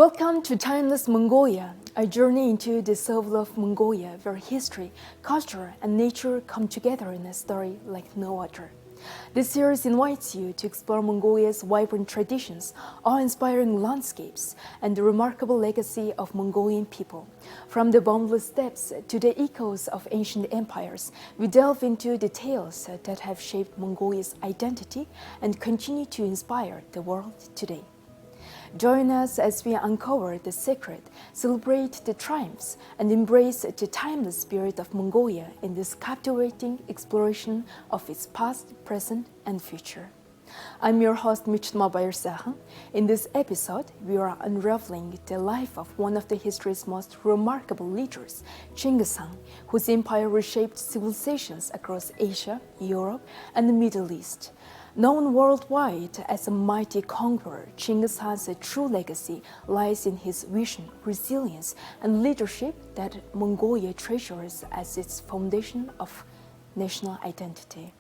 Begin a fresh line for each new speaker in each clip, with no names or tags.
Welcome to Timeless Mongolia, a journey into the soul of Mongolia, where history, culture, and nature come together in a story like no other. This series invites you to explore Mongolia's vibrant traditions, awe-inspiring landscapes, and the remarkable legacy of Mongolian people. From the boundless steppes to the echoes of ancient empires, we delve into the tales that have shaped Mongolia's identity and continue to inspire the world today. Join us as we uncover the secret, celebrate the triumphs, and embrace the timeless spirit of Mongolia in this captivating exploration of its past, present, and future. I'm your host, Michma Bayersahan. In this episode, we are unraveling the life of one of the history's most remarkable leaders, Chinggis Khan, whose empire reshaped civilizations across Asia, Europe, and the Middle East. Known worldwide as a mighty conqueror, Chinggis Khan's true legacy lies in his vision, resilience, and leadership that Mongolia treasures as its foundation of national identity.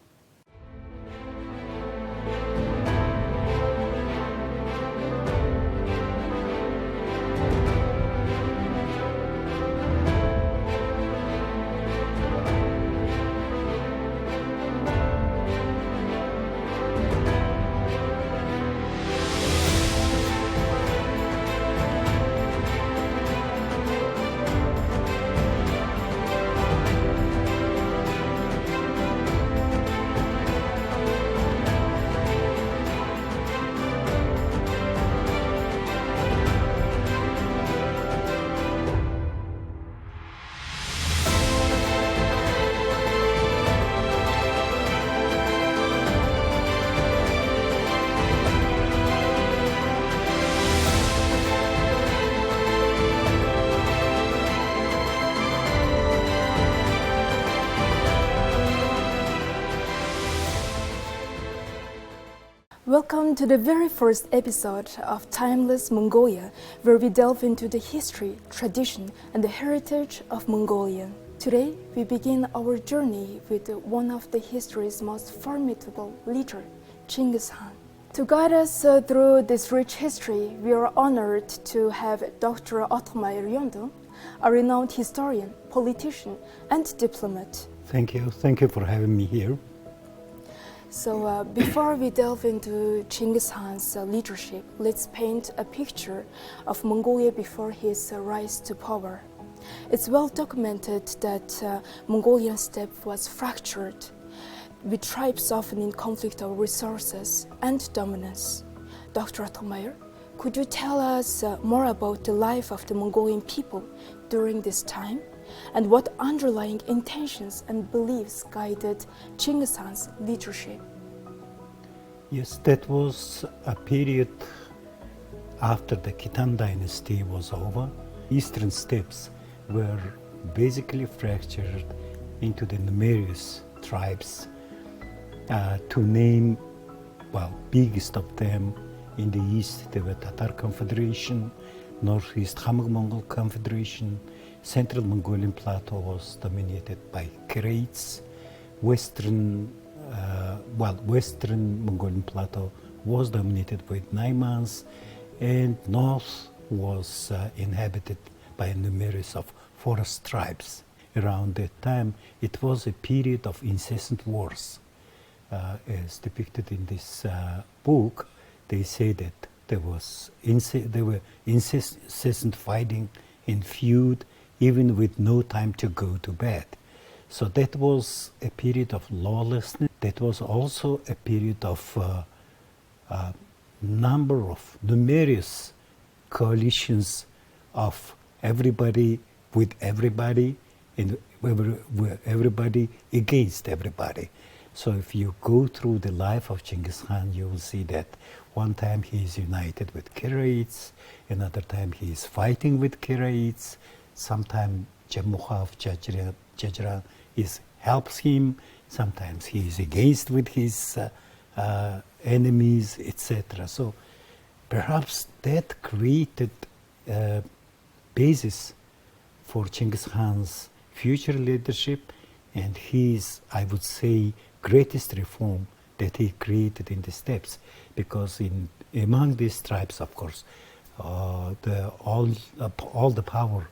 Welcome to the very first episode of Timeless Mongolia, where we delve into the history, tradition, and the heritage of Mongolia. Today, we begin our journey with one of the history's most formidable leaders, Chinggis Khan. To guide us through this rich history, we are honored to have Dr. Ottmar Yondon, a renowned historian, politician, and diplomat.
Thank you. Thank you for having me here.
So before we delve into Chinggis Khan's leadership, let's paint a picture of Mongolia before his rise to power. It's well documented that Mongolian steppe was fractured, with tribes often in conflict over resources and dominance. Dr. Ottmar, could you tell us more about the life of the Mongolian people during this time? And what underlying intentions and beliefs guided Chinggis Khan's leadership?
Yes, that was a period after the Khitan dynasty was over. Eastern steppes were basically fractured into the numerous tribes. To name, biggest of them in the east, there were Tatar Confederation, Northeast Khamag Mongol Confederation. Central Mongolian plateau was dominated by Karaites. Western Mongolian plateau was dominated by Naimans, and north was inhabited by numerous of forest tribes. Around that time, it was a period of incessant wars. As depicted in this book, they say that there were incessant fighting and feud, even with no time to go to bed. So that was a period of lawlessness. That was also a period of numerous coalitions of everybody with everybody and everybody against everybody. So if you go through the life of Chinggis Khan, you will see that one time he is united with Karaites, another time he is fighting with Karaites, sometimes Jamukha of Jajran helps him, sometimes he is against with his enemies, etc. So perhaps that created a basis for Chinggis Khan's future leadership and his, I would say, greatest reform that he created in the steppes. Because among these tribes, of course, all the power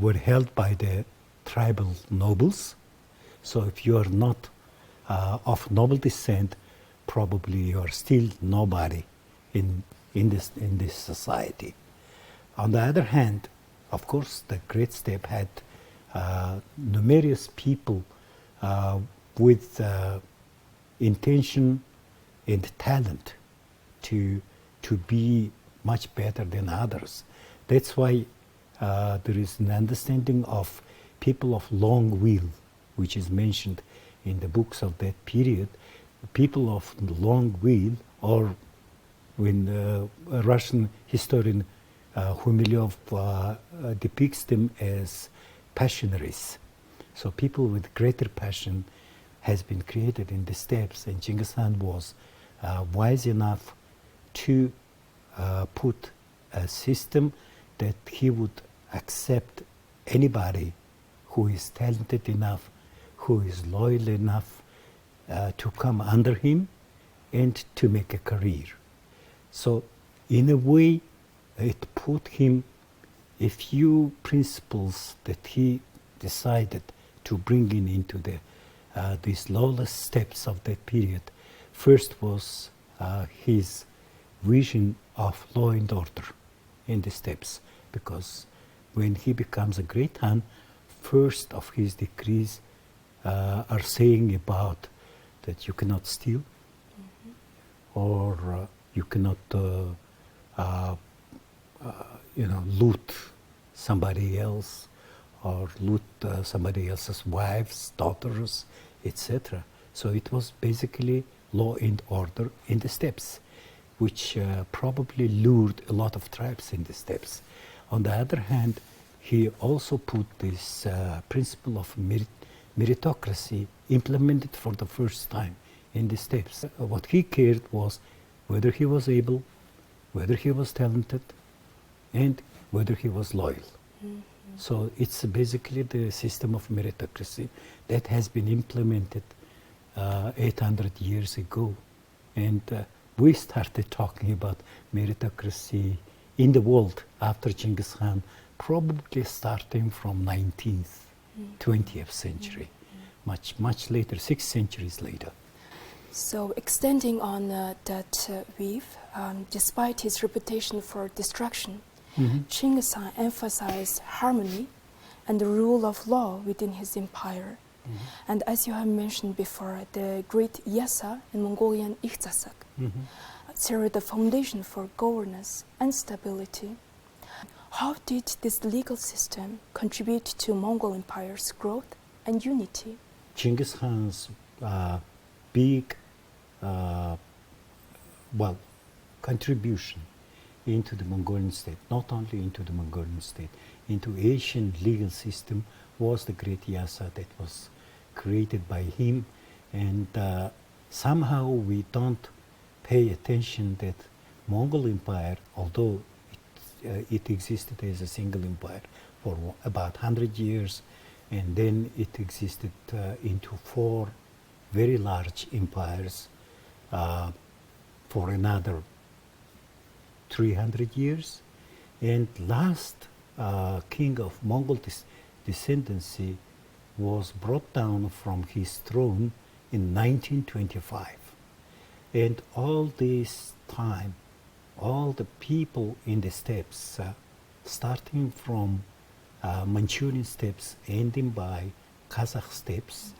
were held by the tribal nobles. So if you are not of noble descent, probably you are still nobody in this society. On the other hand, of course, the Great Steppe had numerous people with intention and talent to be much better than others. That's why there is an understanding of people of long will, which is mentioned in the books of that period. People of long will, or when a Russian historian Humilyov depicts them as passionaries. So people with greater passion has been created in the steppes, and Genghis Khan was wise enough to put a system that he would accept anybody who is talented enough, who is loyal enough to come under him and to make a career. So in a way, it put him a few principles that he decided to bring in into these lawless steppes of that period. First was his vision of law and order in the steppes, because when he becomes a great Khan, first of his decrees are saying about that you cannot steal, or you cannot loot somebody else, or loot somebody else's wives, daughters, etc. So it was basically law and order in the steppes, which probably lured a lot of tribes in the steppes. On the other hand, he also put this principle of meritocracy implemented for the first time in the steppes. What he cared was whether he was able, whether he was talented, and whether he was loyal. Mm-hmm. So it's basically the system of meritocracy that has been implemented 800 years ago. And we started talking about meritocracy in the world after Genghis Khan, probably starting from 19th, 20th century, much later, 6 centuries later.
So extending on that weave, despite his reputation for destruction, Genghis Khan emphasized harmony and the rule of law within his empire. And as you have mentioned before, the great Yasa and Mongolian Ikhtasak set the foundation for governance and stability. How did this legal system contribute to Mongol Empire's growth and unity?
Genghis Khan's big contribution into the Mongolian state, not only into the Mongolian state, into Asian legal system, was the great Yasa that was created by him. And somehow we don't pay attention that Mongol Empire, although it existed as a single empire for about 100 years, and then it existed into 4 very large empires for another 300 years. And last king of Mongol descendancy was brought down from his throne in 1925. And all this time, all the people in the steppes, starting from Manchurian steppes, ending by Kazakh steppes,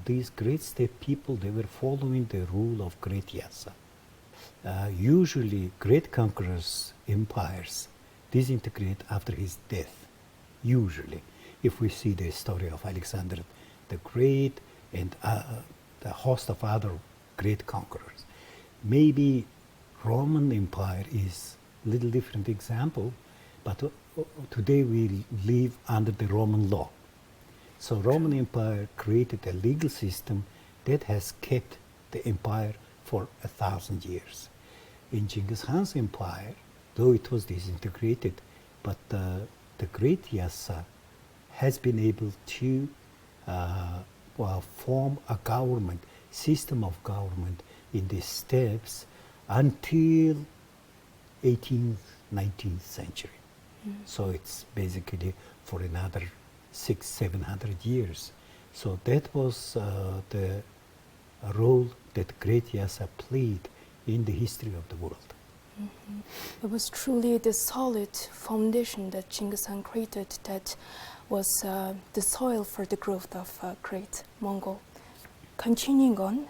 these great steppe people, they were following the rule of great Yasa. Usually, great conquerors' empires disintegrate after his death, usually. If we see the story of Alexander the Great and the host of other great conquerors. Maybe Roman Empire is a little different example, but today we live under the Roman law. So Roman Empire created a legal system that has kept the empire for 1,000 years. In Genghis Khan's empire, though it was disintegrated, but the great Yasa has been able to form a government, system of government in the steppes until 18th 19th century. So it's basically for another 600-700 years. So that was the role that Great Yasa played in the history of the world.
It was truly the solid foundation that Genghis Khan created that was the soil for the growth of Great Mongol. Continuing on,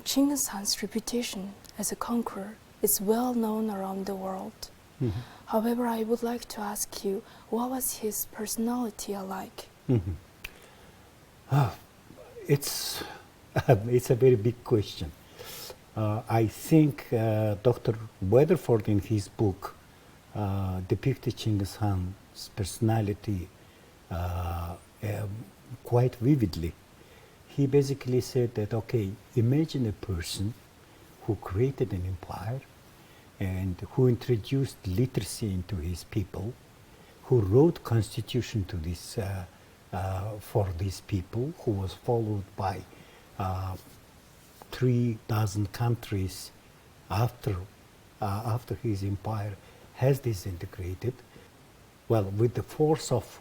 Genghis Khan's reputation as a conqueror is well known around the world. However, I would like to ask you, what was his personality like?
It's it's a very big question. I think Dr. Weatherford in his book depicted Genghis Khan's personality quite vividly. He basically said that, okay, imagine a person who created an empire and who introduced literacy into his people, who wrote constitution to this for these people, who was followed by 3,000 countries after his empire has disintegrated. Well, with the force of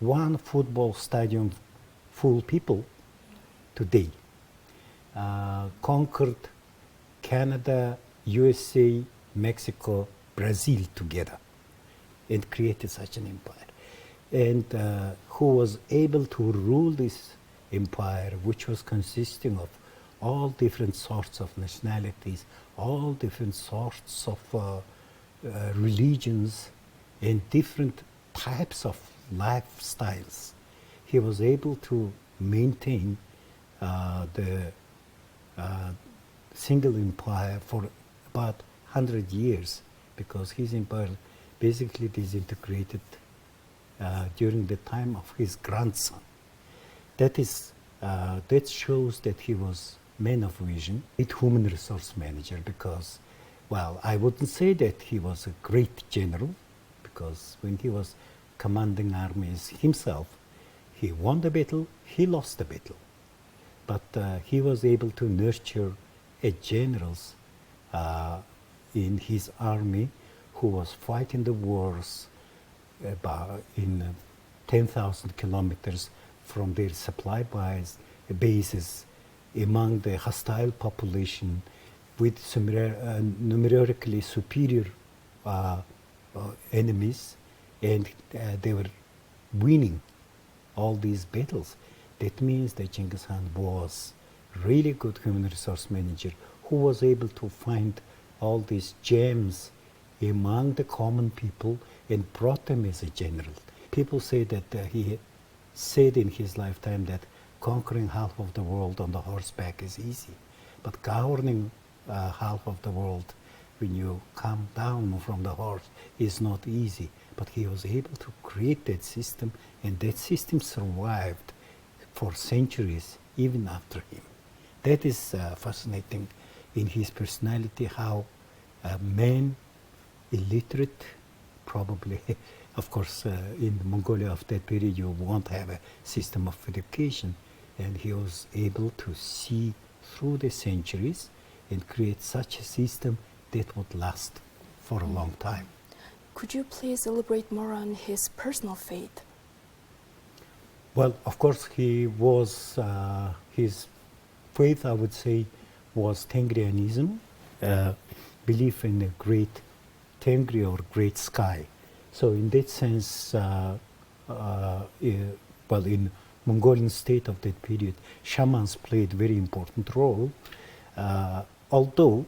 one football stadium full people today, conquered Canada, USA, Mexico, Brazil together and created such an empire. And who was able to rule this empire, which was consisting of all different sorts of nationalities, all different sorts of religions, and different types of lifestyles. He was able to maintain the single empire for about 100 years, because his empire basically disintegrated during the time of his grandson. That shows that he was man of vision, a human resource manager, because, well, I wouldn't say that he was a great general, because when he was commanding armies himself, he won the battle, he lost the battle. But he was able to nurture a generals in his army who was fighting the wars in 10,000 kilometers from their supply bases among the hostile population with numerically superior enemies, and they were winning all these battles. That means that Genghis Khan was really good human resource manager who was able to find all these gems among the common people and brought them as a general. People say that he said in his lifetime that conquering half of the world on the horseback is easy, but governing half of the world when you come down from the horse is not easy. But he was able to create that system, and that system survived for centuries even after him. That is fascinating in his personality, how a man, illiterate, probably, of course, in Mongolia of that period you won't have a system of education, and he was able to see through the centuries and create such a system that would last for a long time.
Could you please elaborate more on his personal faith?
Well, of course, he was, his faith, I would say, was Tengrianism, belief in a great Tengri or great sky. So in that sense, well, in Mongolian state of that period, shamans played a very important role. Although,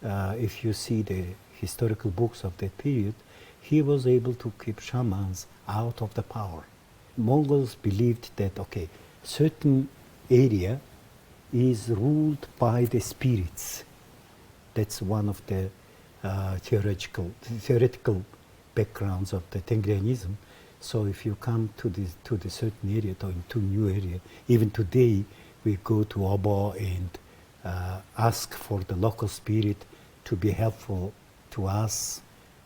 if you see the historical books of that period, he was able to keep shamans out of the power. Mongols believed that, okay, certain area is ruled by the spirits. That's one of the theoretical backgrounds of the Tengrianism. So if you come to the certain area or into new area, even today we go to Obo and ask for the local spirit to be helpful to us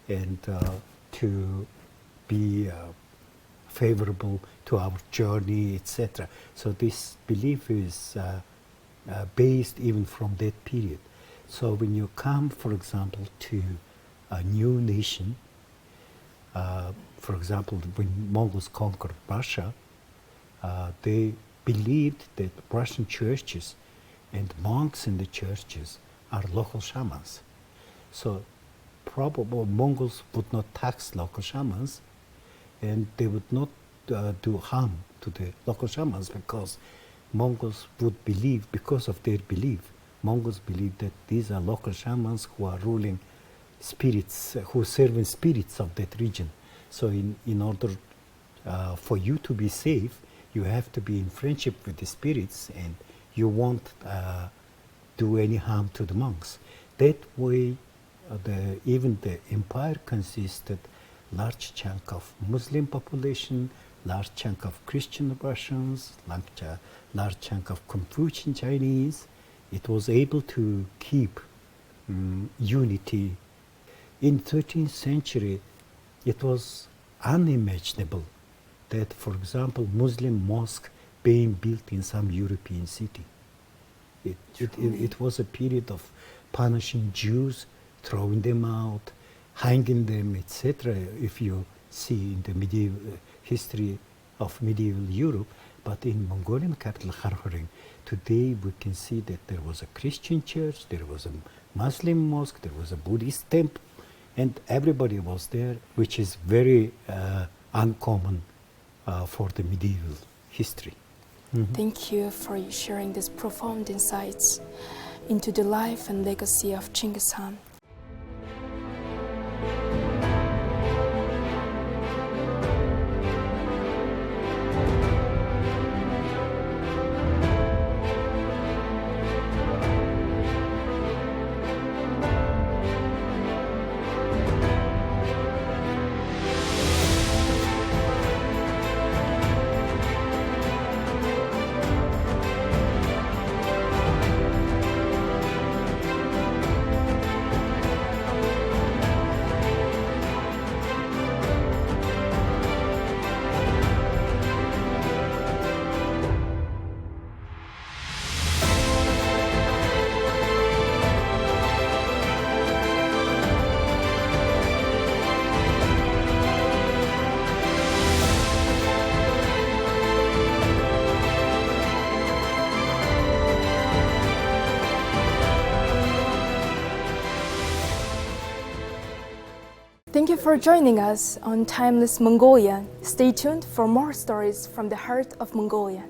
and to be favorable to our journey, etc. So this belief is based even from that period. So when you come, for example, to a new nation, For example, when Mongols conquered Russia, they believed that Russian churches and monks in the churches are local shamans. So probably Mongols would not tax local shamans, and they would not do harm to the local shamans, because Mongols would believe, because of their belief, Mongols believe that these are local shamans who are ruling spirits, who serve in spirits of that region. So in order for you to be safe, you have to be in friendship with the spirits, and you won't do any harm to the monks. That way, even the empire consisted large chunk of Muslim population, large chunk of Christian Russians, large chunk of Confucian Chinese. It was able to keep unity. In 13th century, it was unimaginable that, for example, Muslim mosque being built in some European city. It was a period of punishing Jews, throwing them out, hanging them, etc. If you see in the medieval history of medieval Europe. But in Mongolian capital Kharkhoring, today we can see that there was a Christian church, there was a Muslim mosque, there was a Buddhist temple, and everybody was there, which is very uncommon for the medieval history. Mm-hmm.
Thank you for sharing these profound insights into the life and legacy of Genghis Khan. Thank you for joining us on Timeless Mongolia. Stay tuned for more stories from the heart of Mongolia.